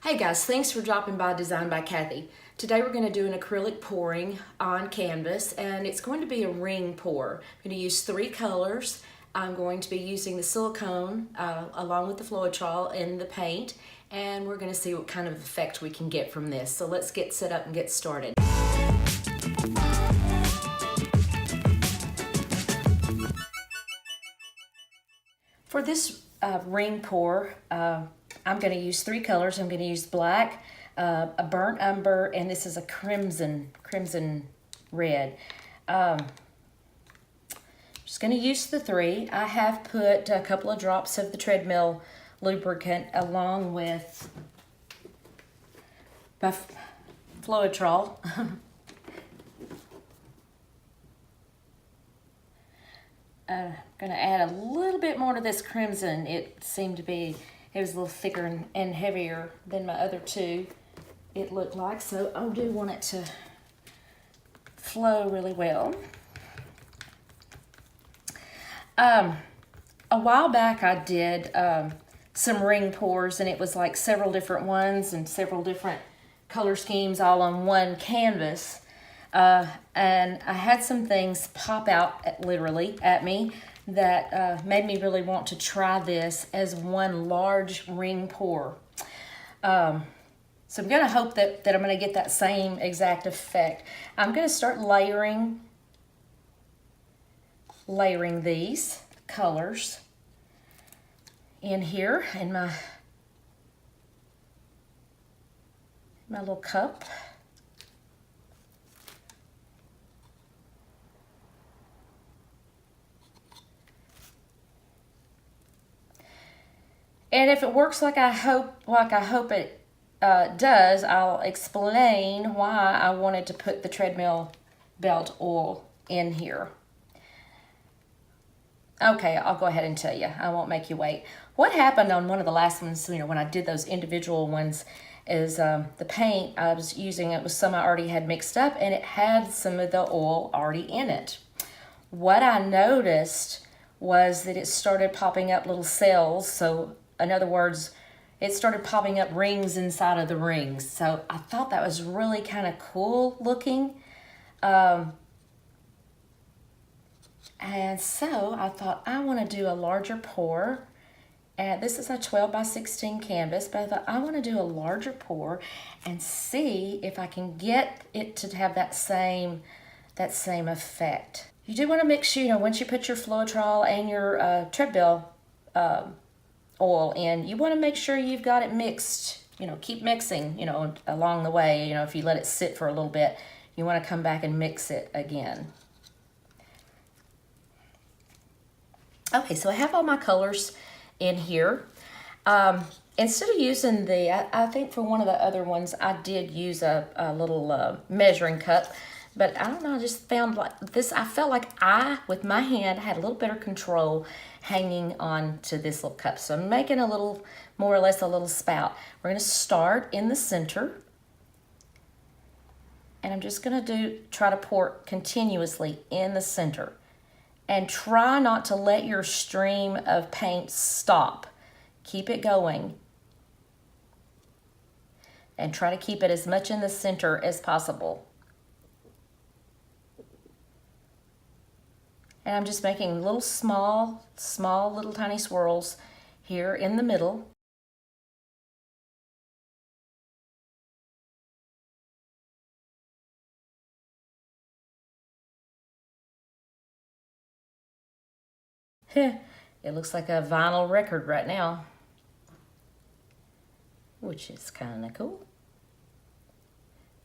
Hey guys, thanks for dropping by Design by Kathy. Today we're going to do an acrylic pouring on canvas, and it's going to be a ring pour. I'm going to use 3 colors. I'm going to be using the silicone along with the Floetrol and the paint, and we're going to see what kind of effect we can get from this. So let's get set up and get started. For this ring pour, I'm going to use 3 colors. I'm going to use black, a burnt umber, and this is a crimson red. Just going to use the 3. I have put a couple of drops of the treadmill lubricant along with my Floetrol. I'm going to add a little bit more to this crimson. It seemed to be, it was a little thicker and heavier than my other 2, it looked like. So I do want it to flow really well. A while back I did some ring pours, and it was like several different ones and several different color schemes all on one canvas. And I had some things pop out literally at me that made me really want to try this as one large ring pour. So I'm going to hope that I'm going to get that same exact effect. I'm going to start layering these colors in here in my little cup. And if it works like I hope it does, I'll explain why I wanted to put the treadmill belt oil in here. Okay, I'll go ahead and tell you. I won't make you wait. What happened on one of the last ones, when I did those individual ones, is the paint I was using, it was some I already had mixed up, and it had some of the oil already in it. What I noticed was that it started popping up little cells. So in other words, it started popping up rings inside of the rings. So I thought that was really kind of cool looking. And so I thought I want to do a larger pour. And this is a 12 by 16 canvas, but I thought I want to do a larger pour and see if I can get it to have that same effect. You do want to make sure, once you put your Floetrol and your treadmill oil in, you want to make sure you've got it mixed. Keep mixing, along the way. If you let it sit for a little bit, you want to come back and mix it again. Okay, so I have all my colors in here. Instead of using I think for one of the other ones, I did use a little measuring cup. But I don't know, I just found like this, I felt like with my hand, had a little better control hanging on to this little cup. So I'm making a little, more or less a little spout. We're gonna start in the center. And I'm just gonna try to pour continuously in the center. And try not to let your stream of paint stop. Keep it going. And try to keep it as much in the center as possible. And I'm just making little small little tiny swirls here in the middle. It looks like a vinyl record right now, which is kind of cool.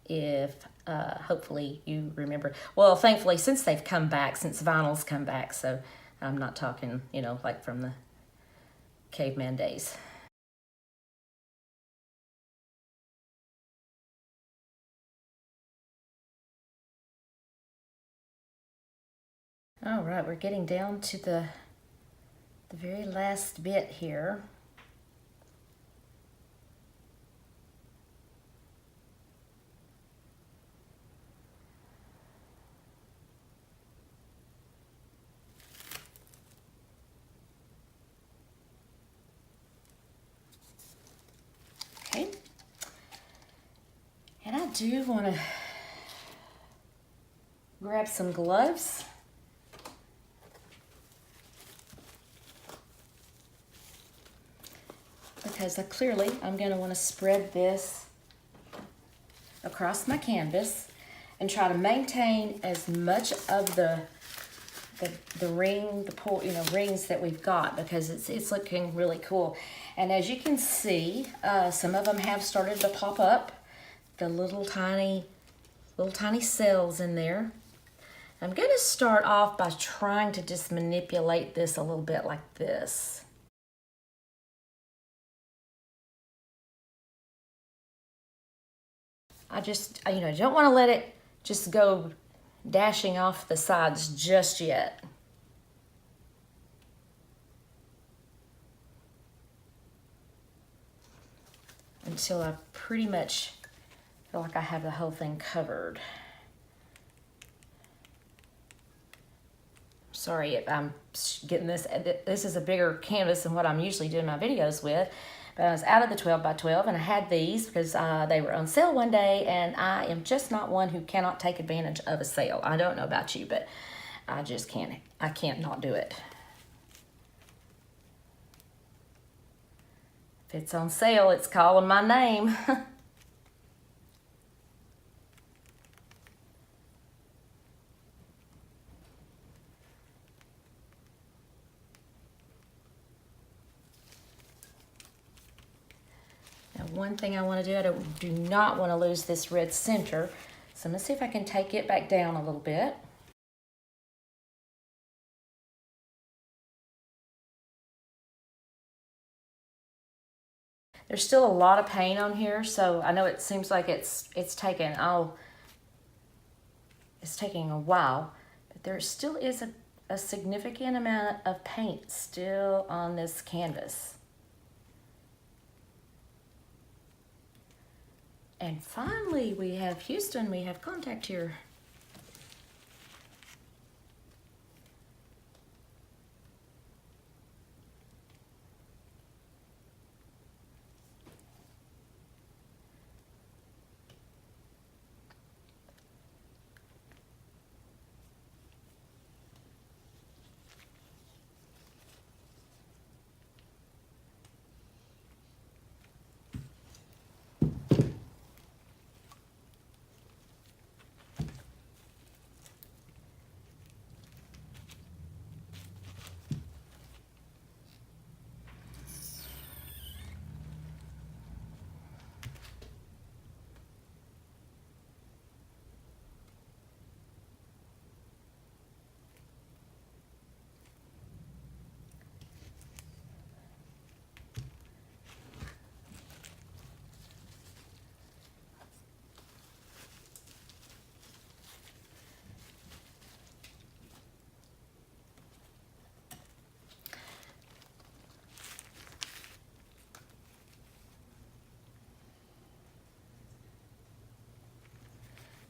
If hopefully you remember. Well, thankfully, since they've come back, since vinyl's come back, so I'm not talking, like from the caveman days. All right, we're getting down to the very last bit here. Okay, do want to grab some gloves. Because clearly I'm going to want to spread this across my canvas and try to maintain as much of the rings that we've got, because it's looking really cool. And as you can see, some of them have started to pop up, the little tiny cells in there. I'm going to start off by trying to just manipulate this a little bit like this. I just, don't want to let it just go dashing off the sides just yet. Until I pretty much feel like I have the whole thing covered. Sorry if I'm getting this. This is a bigger canvas than what I'm usually doing my videos with. But I was out of the 12 by 12 and I had these because they were on sale one day, and I am just not one who cannot take advantage of a sale. I don't know about you, but I just can't. I can't not do it. If it's on sale, it's calling my name. One thing I want to do, I do not want to lose this red center. So I'm going to see if I can take it back down a little bit. There's still a lot of paint on here, so I know it seems like it's taking a while, but there still is a significant amount of paint still on this canvas. And finally, we have Houston. We have contact here.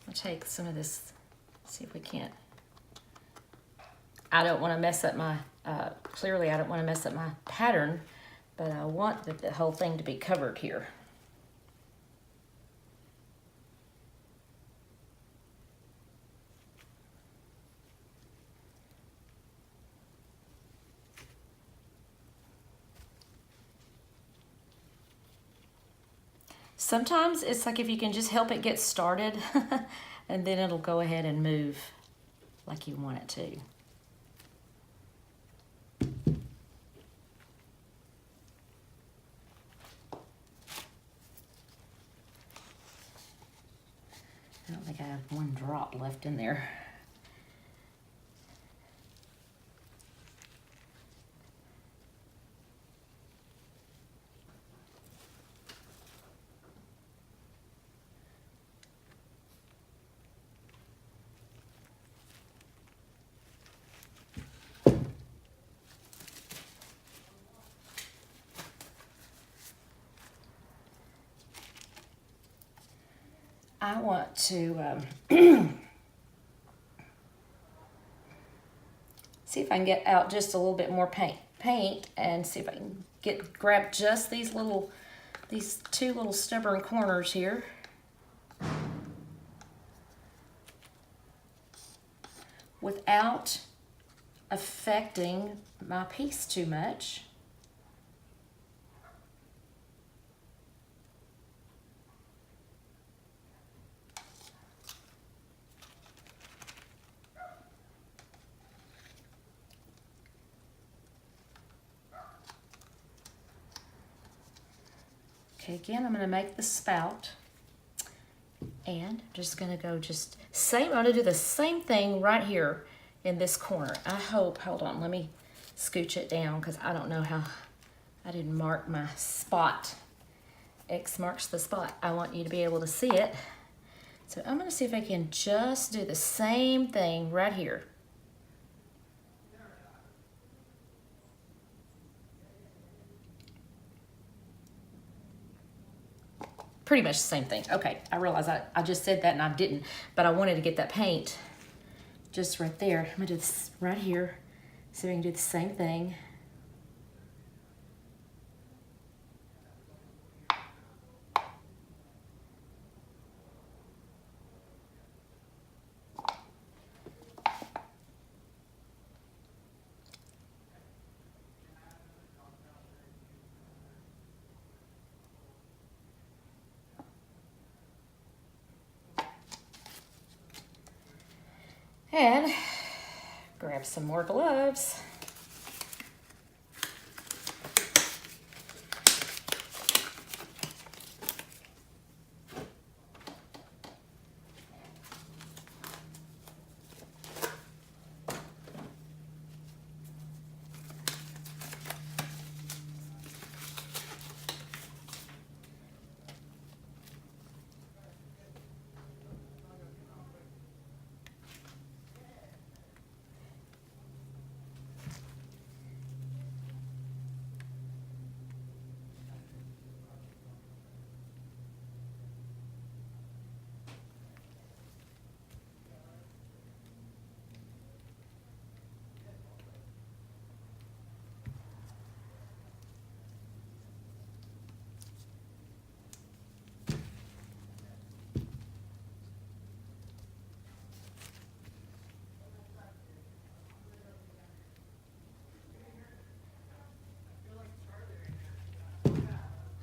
I'll take some of this, see if we can't. I don't want to mess up my, clearly I don't want to mess up my pattern, but I want the whole thing to be covered here. Sometimes it's like if you can just help it get started and then it'll go ahead and move like you want it to. I don't think I have one drop left in there. I want to see if I can get out just a little bit more paint and see if I can grab just these two little stubborn corners here. without affecting my piece too much. Okay, again, I'm going to make the spout, and I'm just going to go I'm going to do the same thing right here in this corner. Hold on, let me scooch it down because I don't know how, I didn't mark my spot. X marks the spot. I want you to be able to see it. So I'm going to see if I can just do the same thing right here. Pretty much the same thing. Okay, I realize I just said that and I didn't, but I wanted to get that paint just right there. I'm gonna do this right here, so we can do the same thing. And grab some more gloves.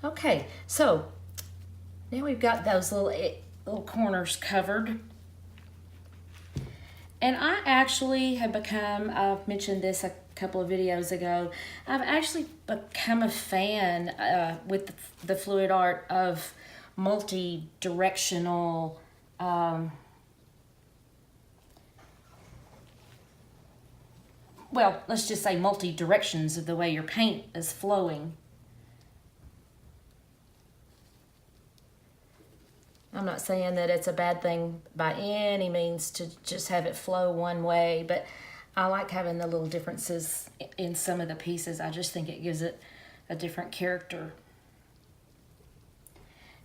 Okay, so now we've got those little corners covered. And I actually have become, I've mentioned this a couple of videos ago, I've actually become a fan with the fluid art of multi-directional well, let's just say multi-directions of the way your paint is flowing. I'm not saying that it's a bad thing by any means to just have it flow one way, but I like having the little differences in some of the pieces. I just think it gives it a different character. I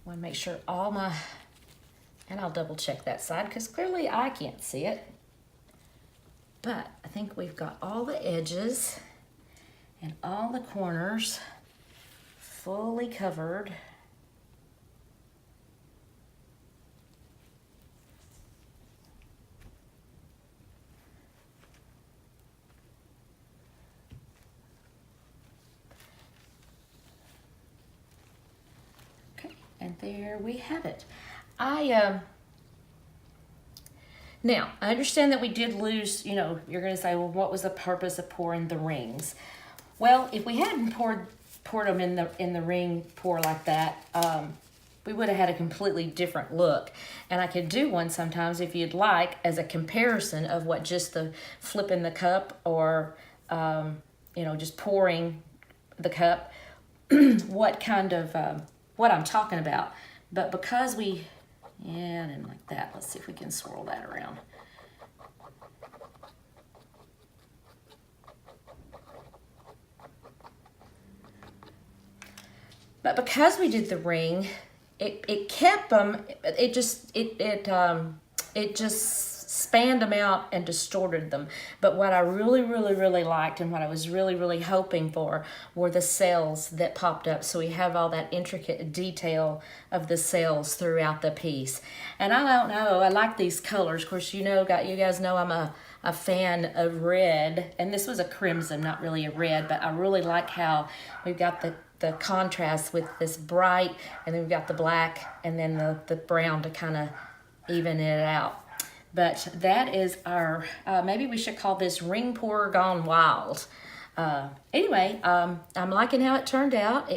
want to make sure all my, and I'll double check that side because clearly I can't see it. But I think we've got all the edges and all the corners fully covered. And there we have it. Now, I understand that we did lose, you know, you're going to say, well, what was the purpose of pouring the rings? Well, if we hadn't poured them in the ring pour like that, we would have had a completely different look. And I could do one sometimes if you'd like as a comparison of what just the flipping the cup or, you know, just pouring the cup, what kind of... what I'm talking about. But because we, yeah, I didn't like that. Let's see if we can swirl that around. But because we did the ring, it kept them, it just spanned them out and distorted them. But what I really liked and what I was really hoping for were the cells that popped up. So we have all that intricate detail of the cells throughout the piece. And I don't know, I like these colors. Of course, you guys know I'm a fan of red, and this was a crimson, not really a red, but I really like how we've got the contrast with this bright, and then we've got the black, and then the brown to kind of even it out. But that is our, maybe we should call this ring pour gone wild. Anyway, I'm liking how it turned out.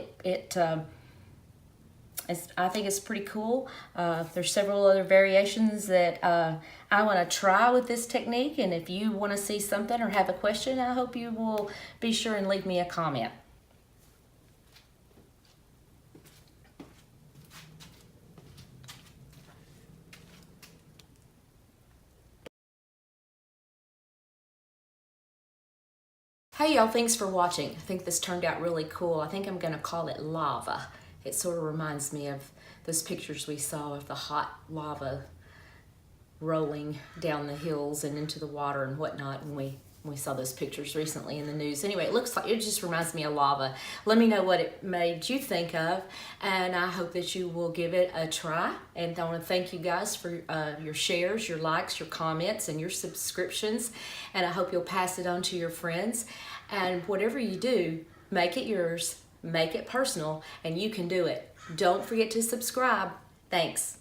I think it's pretty cool. There's several other variations that I want to try with this technique, and if you want to see something or have a question, I hope you will be sure and leave me a comment. Hey y'all, thanks for watching. I think this turned out really cool. I think I'm gonna call it lava. It sort of reminds me of those pictures we saw of the hot lava rolling down the hills and into the water and whatnot when we saw those pictures recently in the news. Anyway, it just reminds me of lava. Let me know what it made you think of, and I hope that you will give it a try. And I want to thank you guys for your shares, your likes, your comments, and your subscriptions. And I hope you'll pass it on to your friends. And whatever you do, make it yours, make it personal, and you can do it. Don't forget to subscribe. Thanks.